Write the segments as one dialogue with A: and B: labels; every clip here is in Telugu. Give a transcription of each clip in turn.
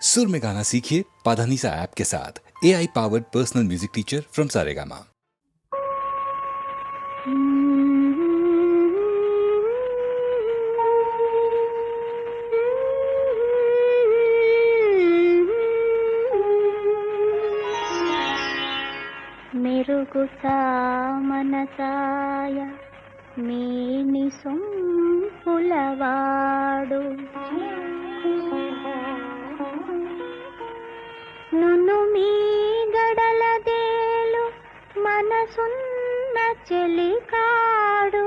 A: सुर में गाना सीखिए पाधानीसा ऐप के साथ। AI powered personal music teacher from Saregama.
B: మెరుగు మనసాయ మేని సొంపులవాడు నును మీ గడలదేలు మనసున్న చెలికాడు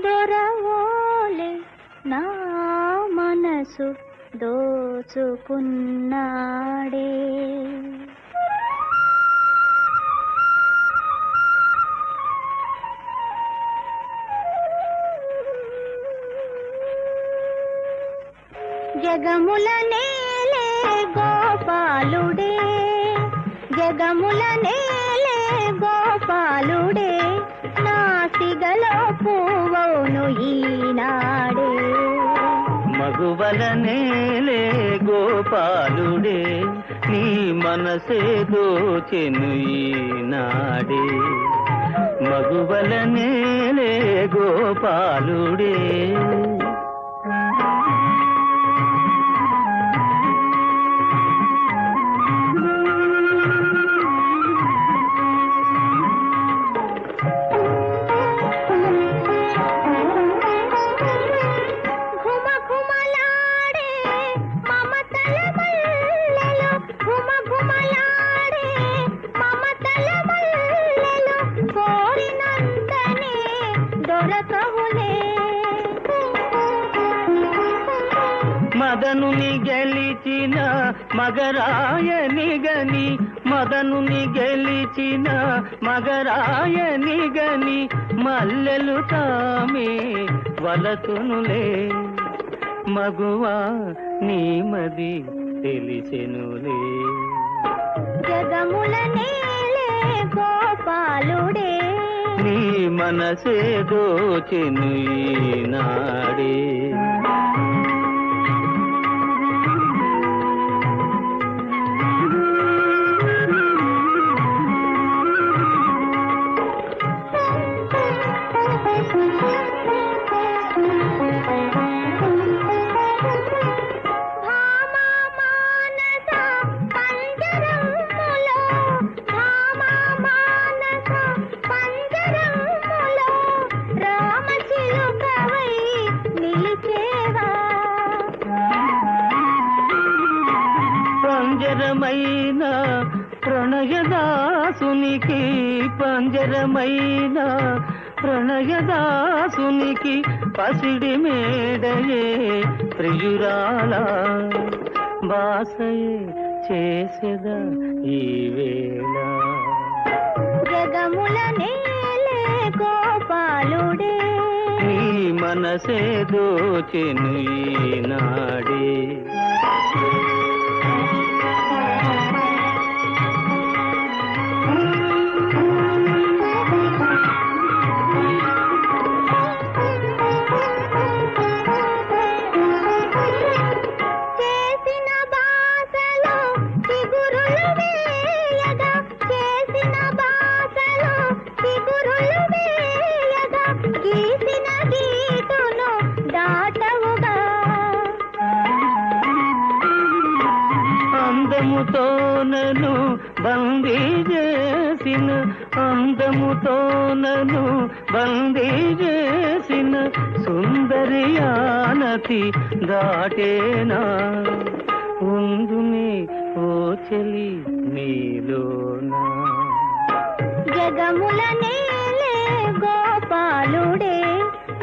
B: దొరవోలే నా మనసు దోచుకున్నాడే. జగముల నేలే గోపాలుడే, జగముల నేలే గోపాలుడే, నాసిగలో పువ్వును ఈనాడే.
C: మగువల నేలే గోపాలుడే, నీ మనసే దోచెను ఈనాడే. మగువల నేలే గోపాలుడే. మదనుని గెలిచిన మగరాయని గని, మదనుని గెలిచిన మగరాయని గని, మల్లెలు తామే వలతునులే. మగువా నీ మది తెలిసెనులే.
B: జగముల నేలే గోపాలుడే,
C: నీ మనసే దోచెను ఈనాడే. పంజరమైన ప్రణయదాసునికి, పంజరమైన ప్రణయదాసునికి, పసిడి మేడయే ప్రియురాల బాసయే చేసెద ఈ వేళ.
B: జగముల నేలే గోపాలుడే,
C: నీ మనసే దోచెను ఈనాడే. అందముతోనను బందీ చేసిన, అందముతోనను బందీ చేసిన సుందరియానతి దాటేనా. ఉందునే ఓ చెలి నీలోనా.
B: జగముల నేలే గోపాలుడే,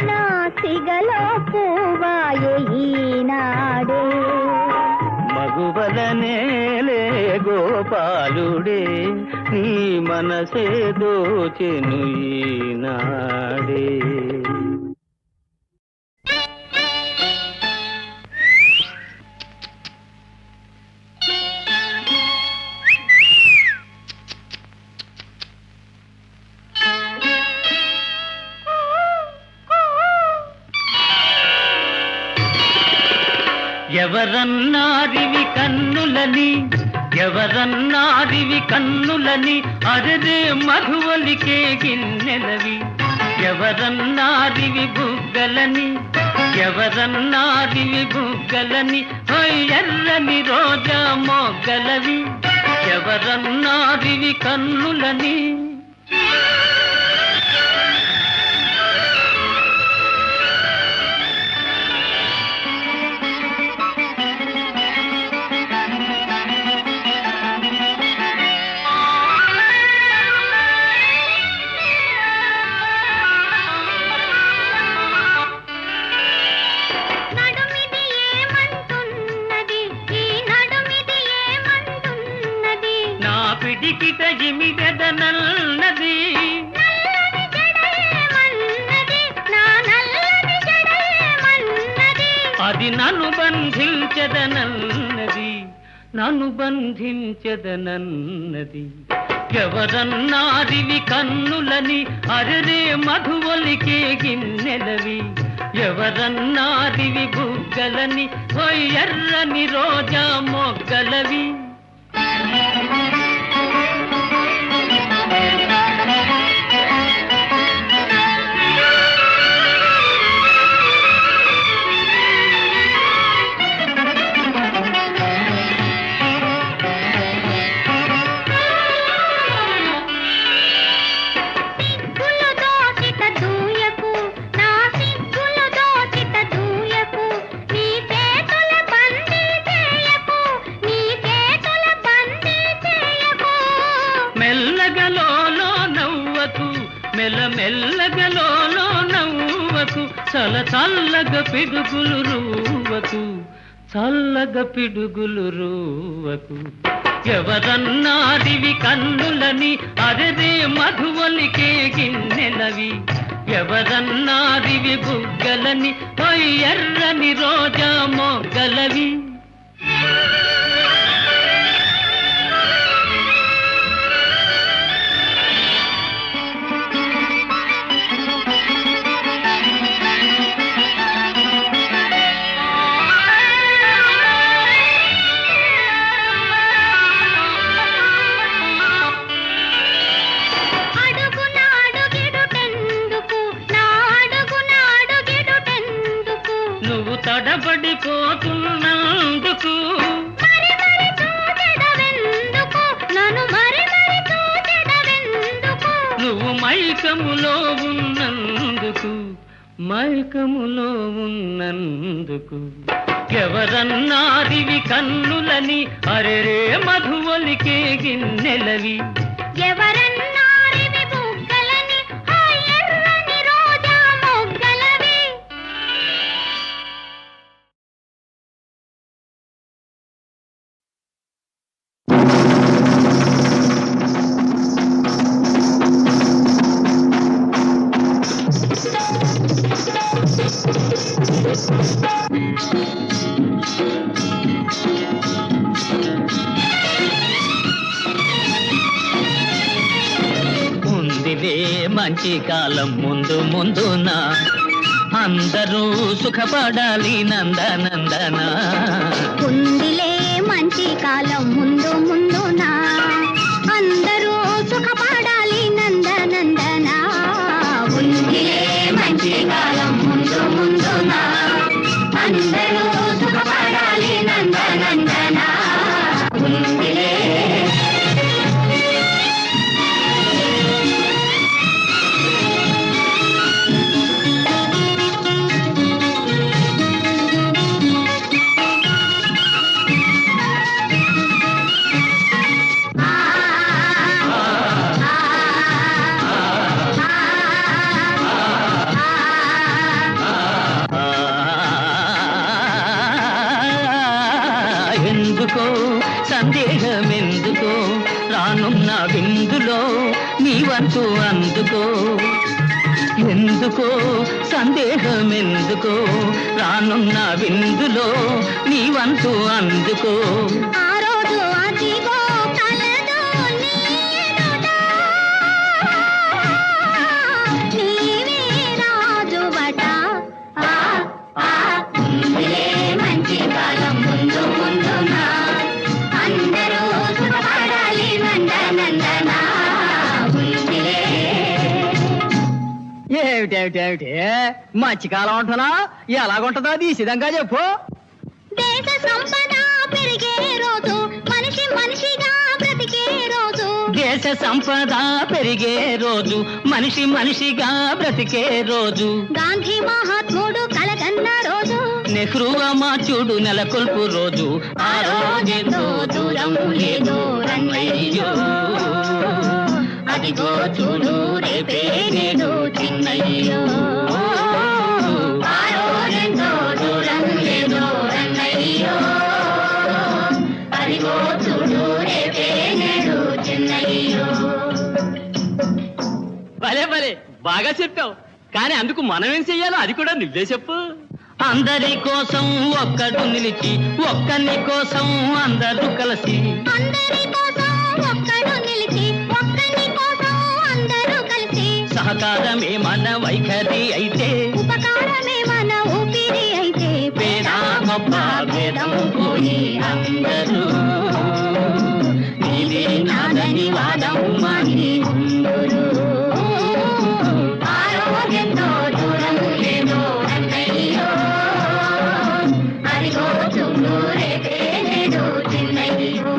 B: నాసిగలో పువ్వాయే ఈనాడే.
C: మగువల నేలే గోపాలుడే, నీ మనసే దోచెను ఈనాడే. ఎవరన్నారివి కన్నులని, ఎవరన్నారివి కన్నులని, అరదే మధువలికే గిన్నెలవి. ఎవరన్నారివి బుగ్గలని, ఎవరన్నారివి బుగ్గలని, ఎర్రని రోజా మొగ్గలవి. ఎవరన్నారివి కన్నులని. పిడికిట ఇమిడెదనన్నది, అది నన్ను బంధించదనన్నది, నన్ను బంధించదనన్నది. ఎవరన్నారివి కన్నులని, అరరే మధువలికే గిన్నెలవి. ఎవరన్నారివి బుగ్గలని, ఎర్రని రోజా మొగ్గలవి. మెల్లమెల్లగలో నవ్వకు, చల చల్లగ పిడుగులు రూవకు, చల్లగ పిడుగులు రూవకు. ఎవరన్నారివి కన్నులని, అరదే మధువలికే గిన్నెలవి. ఎవరన్నారివి బుగ్గలని, ఎర్రని రోజా మొగ్గలవి. తడబడిపోతున్నందుకు, నువ్వు మైకములో ఉన్నందుకు, మైకములో ఉన్నందుకు. ఎవరన్నారివి కన్నులని, అరెరే మధువలికే గిన్నెలవి. ఎవరన్నారివి బుగ్గలని, ఎర్రని రోజా మొగ్గలవి. ఉందిలే మంచి కాలం ముందు ముందున, అందరూ సుఖపడాలి నందనందన.
B: ఉందిలే మంచి కాలం ముందు ముందున, అందరూ సుఖపడాలి నందనందన. ఉందిలే మంచి కాలం ముందు ముందున, అందరూ సుఖపడాలి నందనందన. ఉందిలే.
C: ఎందుకో సందేహమెందుకో, రానున్న విందులో నీ వంతు అందుకో. ఎందుకో సందేహమెందుకో, రానున్న విందులో నీ వంతు అందుకో.
B: ఆ రోజు అదిగో కలదు నీ ఎదుట, నీవే రాజువట. ఉందిలే మంచి కాలం
C: ఏమిటి మధ్యకాలం ఉంటున్నా ఎలాగుంటుందో అది సిద్ధంగా చెప్పు.
B: దేశ సంపద పెరిగే రోజు మనిషి మనిషిగా బ్రతికే రోజు.
C: దేశ సంపద పెరిగే రోజు మనిషి మనిషిగా బ్రతికే రోజు.
B: గాంధీ మహాత్ముడు కలగన్న రోజు.
C: నెహ్రూ అమాత్యుడు నెలకొల్పు రోజు. ఆ రోజెంతో దూరం లేదో రన్నయ్యో, అదిగో చూడు రేపే నేడు చిన్నయ్యో. ఆ రోజెంతో దూరం లేదో రన్నయ్యో, అదిగో చూడు రేపే నేడు చిన్నయ్యో. భలే భలే బాగా చెప్పావు, కానీ అందుకు మనం ఏం చెయ్యాలో అది కూడా నువ్వే చెప్పు. అందరి కోసం ఒక్కడు నిలిచి ఒక్కని కోసం అందరూ కలిసి.
B: అందరి కోసం ఒక్కడు నిలిచి ఒక్కని కోసం అందరూ కలిసి.
C: సహకారమే మన వైఖరి అయితే,
B: ఉపకారమే మన ఊపిరి అయితే.
C: పేద గొప్ప భేదం పోయి అందరూ నీదే నాదని వాదం మాని ఉందురు. ఆరోగ్యంతో దూరం లేదో అన్నయ్యో, అదిగో చూడు రేపే నేడు చిన్నయ్యో.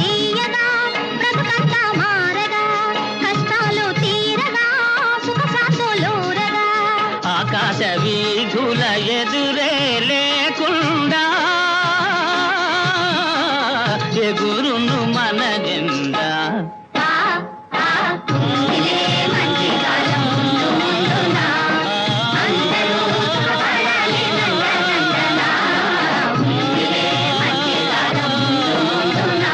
C: తీయగా బ్రతుకంతా మారగా, కష్టాలు తీరగా, సుఖ శాంతులూరగా. ఆకాశ వీధుల ఎదురే లేకుండా ఎగురును మన జెండా.
B: ఇదే మంచి కాలం ముందు ముందున. అందరూ సుఖపడాలి నందనందన. ఇదే మంచి కాలం ముందు ముందున.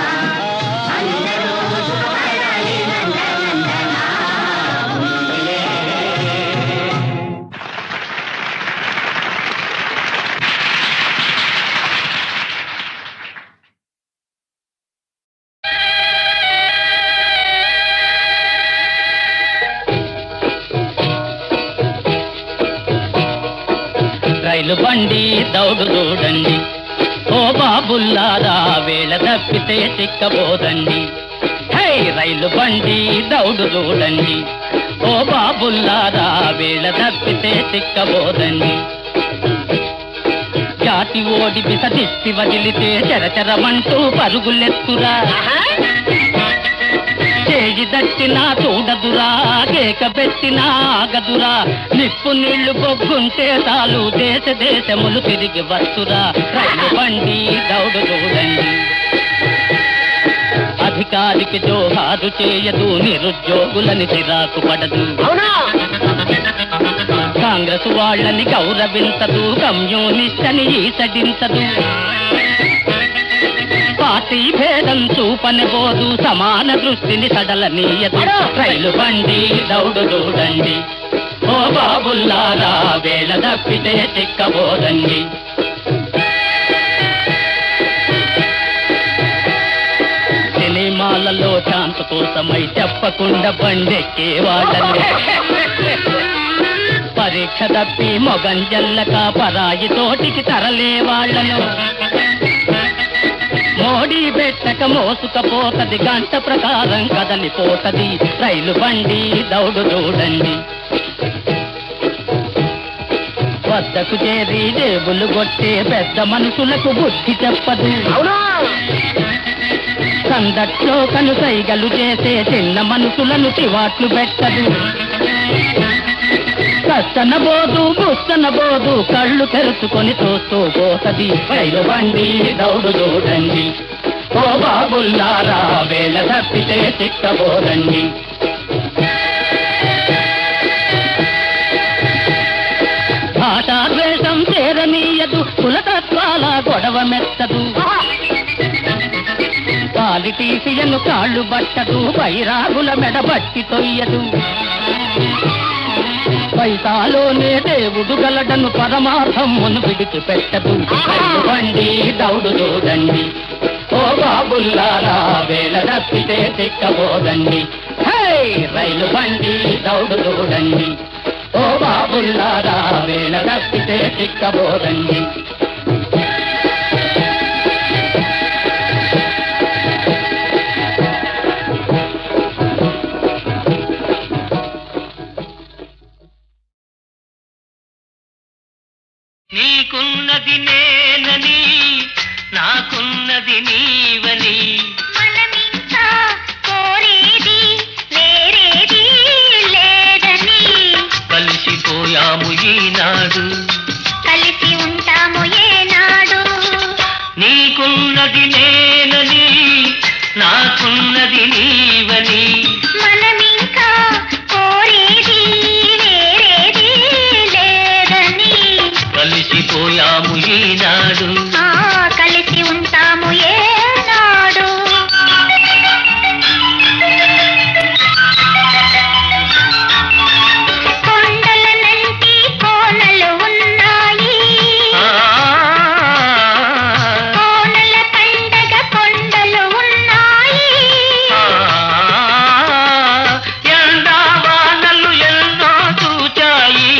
B: అందరూ సుఖపడాలి నందనందన.
C: రైలు బండి దౌడు చూడండి, ఓ బాబుల్లారా వేళ తప్పితే చిక్కబోదండి. హే రైలు బండి దౌడు చూడండి, ఓ బాబుల్లారా వేళ తప్పితే చిక్కబోదండి. జాతి ఓడి బిస తిప్పి వదిలితే చరచరమంటూ పరుగులెత్తురా. చేయి దట్టినా చూడదురా, కేక పెట్టినా ఆగదురా. నిప్పు నీళ్లు బొగ్గుంటే చాలు దేశ దేశములు తిరిగి వస్తురా. రైలు బండి దౌడు చూడండి. అధికారికి జోహారు చేయదు, నిరుద్యోగులని చిరాకు పడదు. కాంగ్రెస్ వాళ్ళని గౌరవించదు, కమ్యూనిస్ట్ అని ఈసడించదు. పార్టీ భేదం చూపనిపోదు, సమాన దృష్టిని సడలనీయదు. రైలు బండి దౌడు చూడండి, ఓ బాబుల్లారా వేళ తప్పితే చిక్కబోదండి. సినిమాలలో శాంత కోసమై చెప్పకుండా బండెక్కే వాళ్ళని, పరీక్ష తప్పి మొగంజల్లక పరాయి తోటికి తరలే వాళ్ళను. మోడీ పెట్టక మోసుకపోతది, గంట ప్రకారం కదలిపోతది. రైలు బండి దౌడు చూడండి. వద్దకు చేరి జేబులు కొట్టే పెద్ద మనుషులకు బుద్ధి చెప్పదు. సందట్లో కనుసైగలు చేసే చిన్న మనుషులను తివాట్లు పెట్టదు. కస్తనబోదు బుస్తనబోదు, కళ్ళు తెరుచుకొని చూస్తూ పోతది. రైలు బండి దౌడు చూడండి, ఓ బాబుల్లారా వేళ తప్పితే చిక్కబోదండి. భాషాద్వేషం చేరనీయదు, కులతత్వాల గొడవ మెత్తదు. పాలిటీషియను కాళ్ళు బట్టదు, బైరాగుల మెడబట్టి తొయ్యదు. పైసాలోనే దేవుడు గలడను పరమార్థమును విడిచిపెట్టదు. రైలు బండి దౌడు చూడండి, ఓ బాబుల్లారా వేళ తప్పితే తిక్కబోదండి. హై రైలు బండి దౌడు చూడండి, ఓ బాబుల్లారా వేళ తప్పితే తిక్కబోదండి. నీకున్నది నేనని, నాకున్నది నీవని,
B: మనమింకా కోరేది వేరేది లేదని,
C: కలిసిపోయాము ఈనాడు,
B: కలిసి ఉంటాము ఏనాడు.
C: నీకున్నది నేనని, నాకున్నది నీవని,
B: మనమింకా కోరేది వేరేది లేదని,
C: కలిసిపోయాము ఈనాడు.
B: కలిసి ఉంటాము ఏనాడు. కొండలనంటి కోనలు ఉన్నాయి, కోనల పండగ కొండలు ఉన్నాయి.
C: ఎండావానలు ఎన్నో చూచాయి,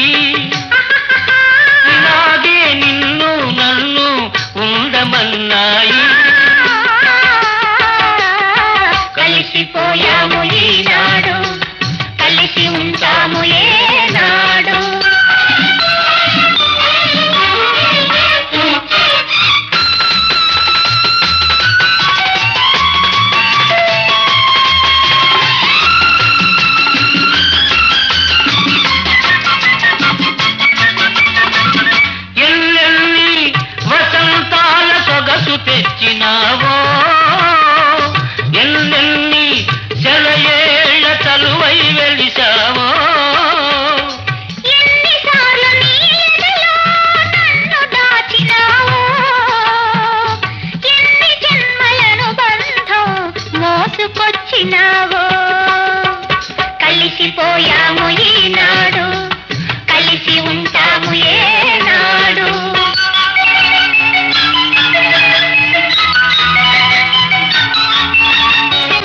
C: నాగే నిన్ను నన్ను ఉండమన్నాయి.
B: కలిసిపోయాము ఈనాడు, కలిసి ఉంటాము ఏనాడు.
C: ఎల్లెల్లి వసంతాల సొగసు తెచ్చినావో, ఎల్లెల్లి సెలయేళ్ల తలువై వెలిసావో.
B: ఎన్నిసార్లు నీ ఎదలో నన్ను దాచినావో, ఎన్ని జన్మలను బంధం మోసుకొచ్చినావో. కలిసిపోయాము ఈనాడు, కలిసి ఉంటాము ఏనాడు.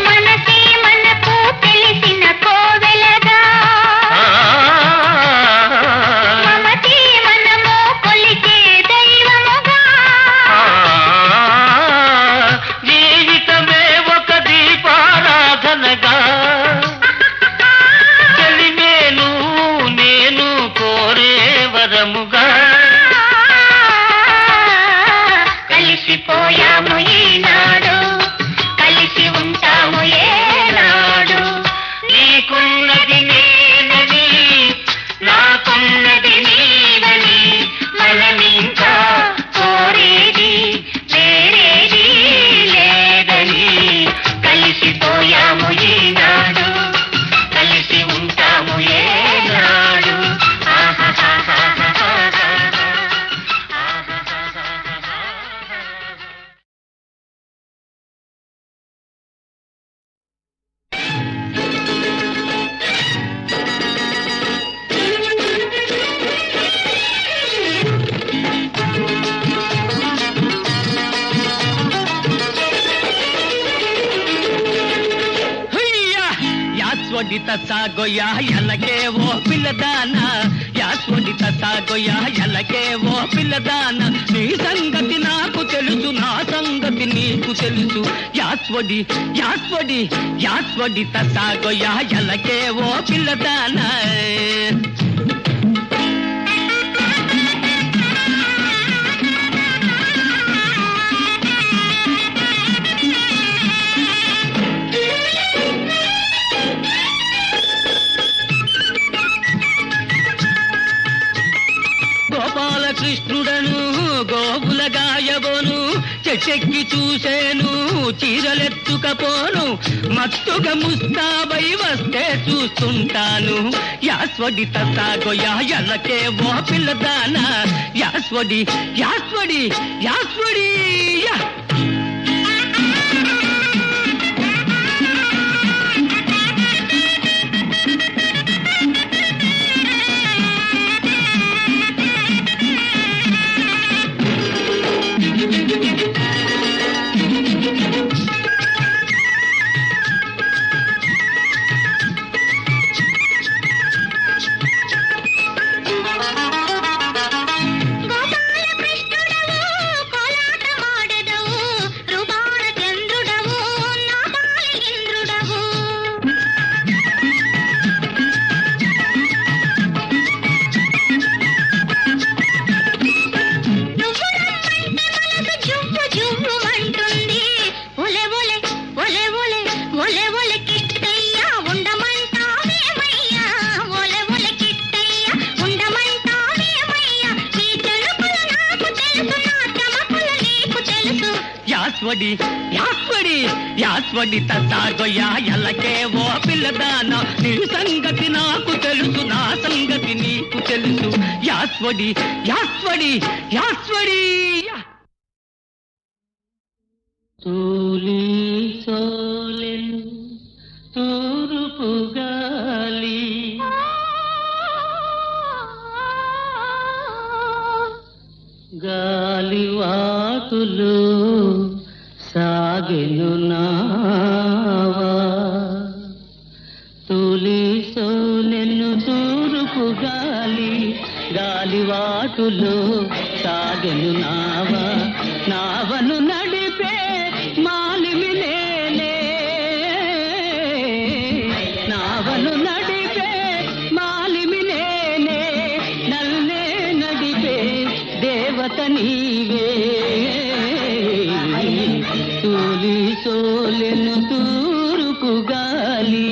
B: మనసే మనకు తెలిసిన కోవెలగా, మమతే మనము కొలిచే దైవముగా.
C: జీవితమే ఒక దీపారాధనగా, చెలిమేను నేను కోరే వరముగా.
B: కలిసిపోయాము ఈనాడు, కలిసి ఉంటాము ఏనాడు.
C: నీకున్నది నేనని, నాకున్నది నీవని,
B: మనమింకా కోరేది వేరేది లేదని, కలిసిపోయాము ఈనాడు, కలిసి ఉంటాము ఏనాడు.
C: యాస్వడిత సాగోయా ఎలకే ఓ పిల్లదానా, యాస్వడిత సాగోయా ఎలకే ఓ పిల్లదానా. నీ సంగతి నాకు తెలుసు, నా సంగతి నీకు తెలుసు. యాస్వడి యాస్వడి యాస్వడిత సాగోయా ఎలకే ఓ పిల్లదానా. గోపాలకృష్ణుడను గోవుల గాయబోను, చెట్టెక్కి చూసేను చీరలెత్తుకపోను, మత్తుగా ముస్తాబై వస్తే చూస్తుంటాను. యాస్వడిత సాగోయా ఎలకే ఓ పిల్లదానా, యాస్వడి యాస్వడి యాస్వడి. యాస్వడి యాస్వడి యాస్వడి తసాగొయ్యా ఎల్లకే ఓ పిల్లదాన నీ సంగతి నాకు తెలుసు నా సంగతి నీకు తెలుసు యాస్వడి యాస్వడి యాస్వడి తూలి సోలెను తూరుపు గాలి గాలివాటులు సాగెను నావా తూలి సోలెను తూరుపు గాలి గాలివాటులు సాగెను నావా నావను నడిపే మాలిమి నేనే నావను నడిపే మాలిమి నేనే నల్నే నడిపే దేవత నీవే తూలి సోలెను తూరుపు గాలి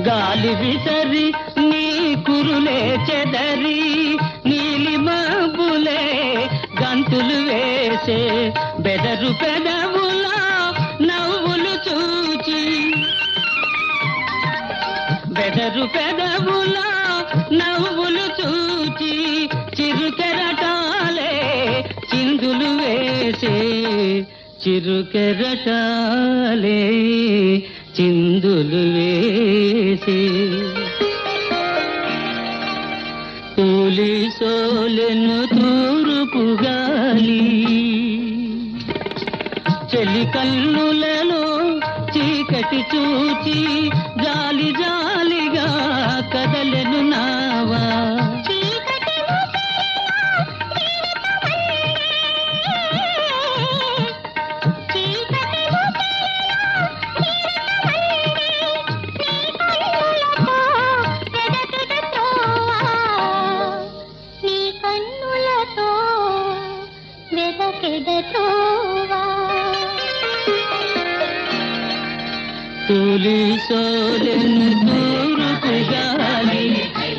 C: గాలి విసరి నీ కురులే చెదరి నీలి మబ్బులే గంతులు వేసే బెదరు పెదవుల నవ్వులు చూచి బెదరు పెదవుల నవ్వులు చూచి చిరుకెరటాలే చిందులు వేసే చిరుకెరటాలే చిందులు వేసి తూలి సోలెను తూరుపు గాలి చెలి కన్నులలో చీకటి చూచి జాలి జాలిగా కదలెను నావా తూలి సోలెను తూరుపు గాలి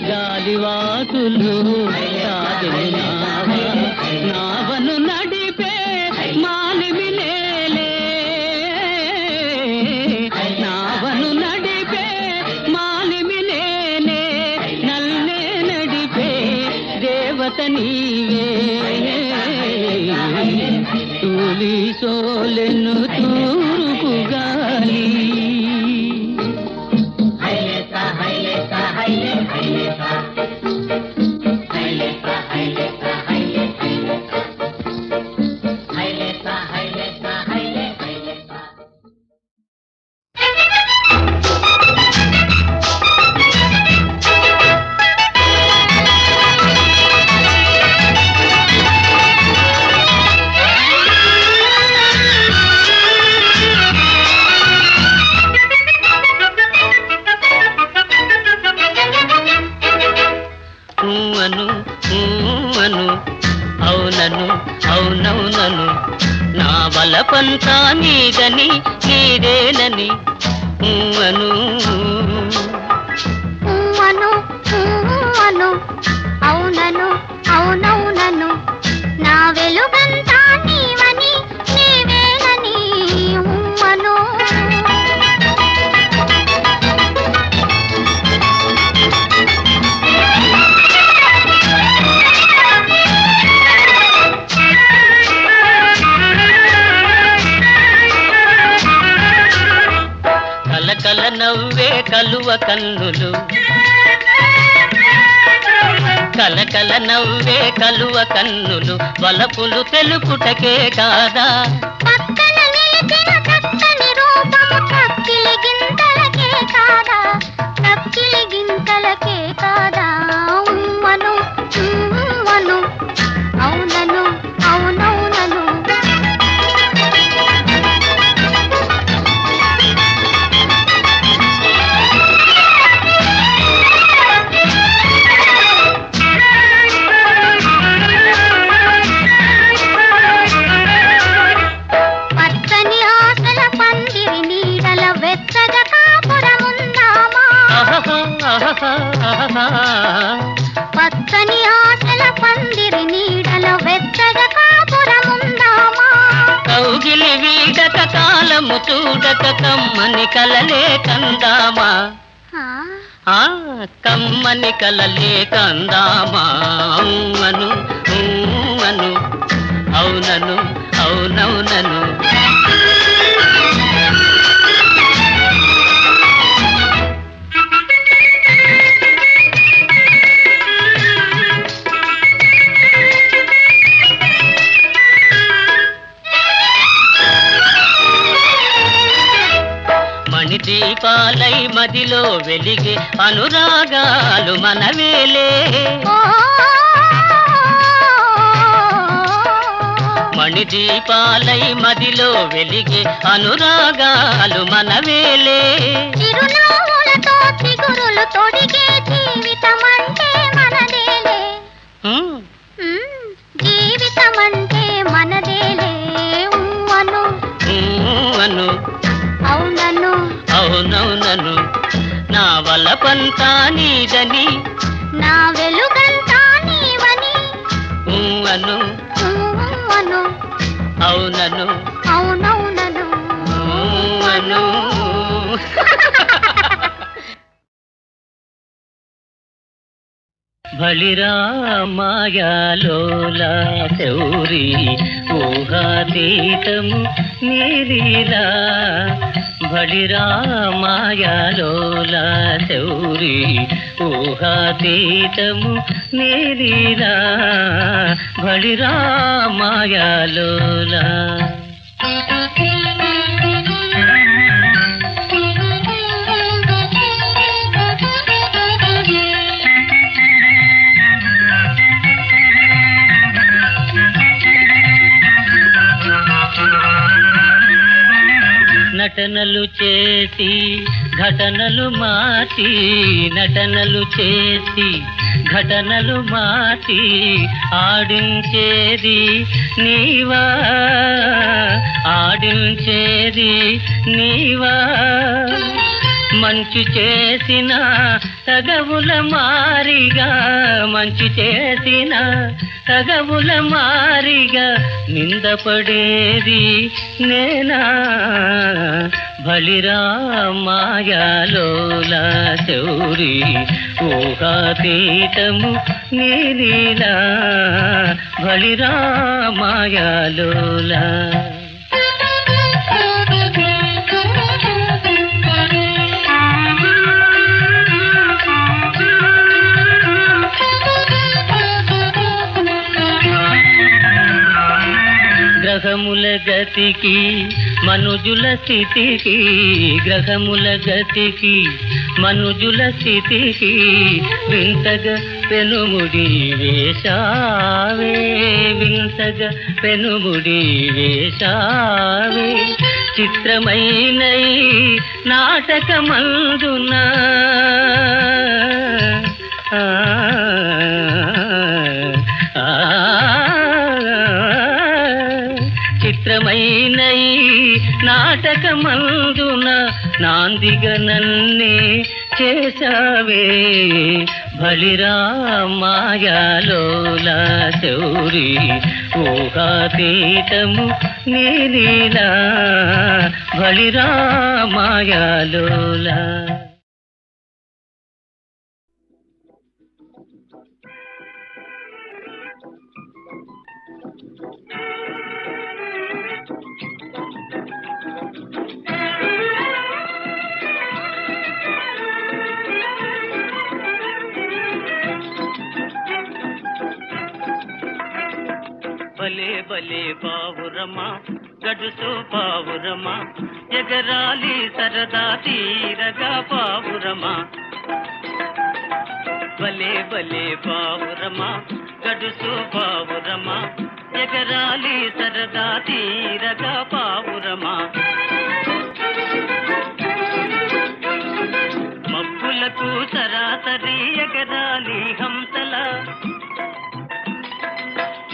C: గాలివాటులు సాగెను నావా నావను నడిపే మాలిమి నేలే నావను నడిపే మాలిమి నేనే నల్నే నడిపే దేవత నీవే తూలి సోలెను తూరుపు గాలి అవునను అవునవునను నా బలపంతా నీదని నీదేనని అను
B: అను అను అవునను అవునవునను నా వెలుగంతా నీవని నీవేనని అను
C: కలకల నవ్వే కలువ కన్నులు కలకల నవ్వే కలువ కన్నులు వలపులు తెలుపుటకే కాదా
B: పక్కన నిలిచిన చక్కని రూపము కక్కిలి గింతలకే కాదా కక్కిలి గింతలకే కాదా ఉమ్మను ఉమ్మను అవునను అవునవునను
C: కాలము చూడక కమ్మని కలలే కందామా
B: ఆ,
C: కమ్మని కలలే కందామా అను అను అవునను అవునవునను మణిదీపాలై మదిలో వెలిగే అనురాగాలు మనవేలే
B: ఓ,
C: మణిదీపాలై మదిలో వెలిగే అనురాగాలు మనవేలే
B: చిరునవ్వులతో చిగురులు తొడిగే జీవితమంటే మనదేలే
C: హ్మ్.
B: జీవితమంటే మనదేలే అను
C: అను
B: అవునను
C: అవునవునను నా వలపంతా నీదని
B: నా వెలుగంతా నీవని
C: అను
B: అను
C: అవునను
B: అవునవునను
C: అను బలిరా మాయాలోలా శౌరి ఊహాతీతము నీలీలా బలిరా మాయాలోలా శౌరి ఊహాతీతము నీలీలా బలిరా మాయాలోలా నటనలు చేసి ఘటనలు మార్చి నటనలు చేసి ఘటనలు మార్చి ఆడించేది నీవా ఆడించేది నీవా మంచు చేసిన తగవుల మారిగా మంచు చేసిన తగవుల మారిగా నిందపడేది నేనా బలిరా మాయాలోలా శౌరి ఊహాతీతము నీలీలా బలిరా మాయాలోలా గ్రహముల గతికి మనుజుల స్థితికి గ్రహముల గతికి మనుజుల స్థితికి వింతగా పెనుముడి వేశావే వింతగా పెనుముడి వేశావే చిత్రమైన నాటకమందున చిత్రమైన నాటకమందున నాందిగా నన్నే చేశావే బలిరా మాయాలోలా శౌరి ఊహాతీతము నీలీలా బలిరా మాయాలోలా భలే భలే పావురమా గడుసు పావురమా ఎగరాలి సరదా తీరగా పావురమా భలే భలే పావురమా గడుసు పావురమా ఎగరాలి సరదా తీరగా పావురమా మబ్బులకు సరాసరి ఎగరాలి హంసలా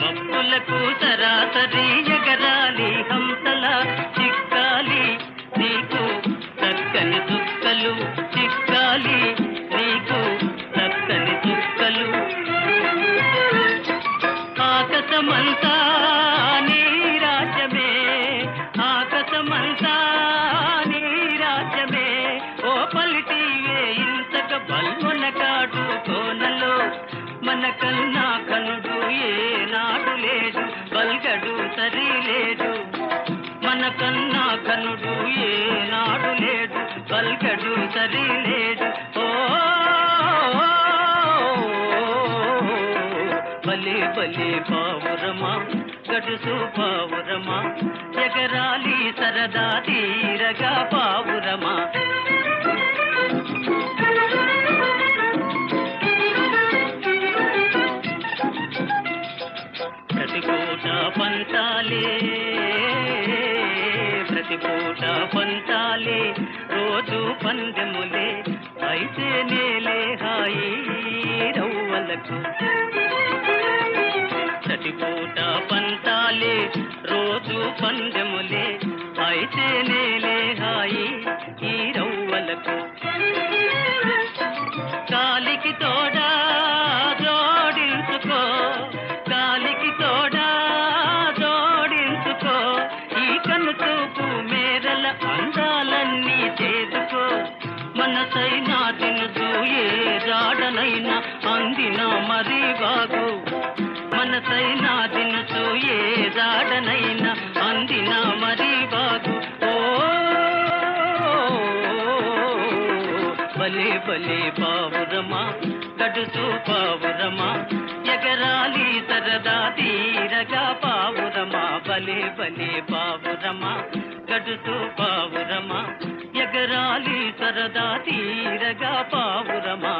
C: మబ్బులకు సరాసరి ఎగరాలి హంసలా చిక్కాలి నీకు చక్కని చుక్కలు చిక్కాలి నీకు చక్కని చుక్కలు ఆకాశమంతా నీ రాజ్యమే ఆకాశమంతా బల్గడు సరిలేడు మన కన్నా కనుడు ఏనాడు లేడు బల్గడు సరిలేడు ఓ బలి బలి పావురమా గడుసు పావురమా ఎగరాలి సరదా తీరగా పావురమా ప్రతిపూట పంచాలే ప్రతిపూట పంచాలే రోజు పందెములే అయితే నేలే హాయి రవ్వలకు ప్రతిపూట పంచాలే రోజు పందెములే అయితే నేలే హాయి ఈ రవ్వలకు కాలికి తోడా జోడించుకో కాలికి తోడా జోడించుకో ఈ కన్ను చూపు మేరల అందాలన్నీ చేసుకో మనసైనా తినుచు ఏ జాడనైనా అందిన మరీ బాగు మనసైనా తినుచు ఏ జాడనైనా అందిన మరీ బాగు ఓ బలే బలే పావురమా గడుసు పావురమా ఎగరాలి సరదా తీరగా పావురమా బలే బలే పావురమా గడుసు పావురమా ఎగరాలి సరదా తీరగా పావురమా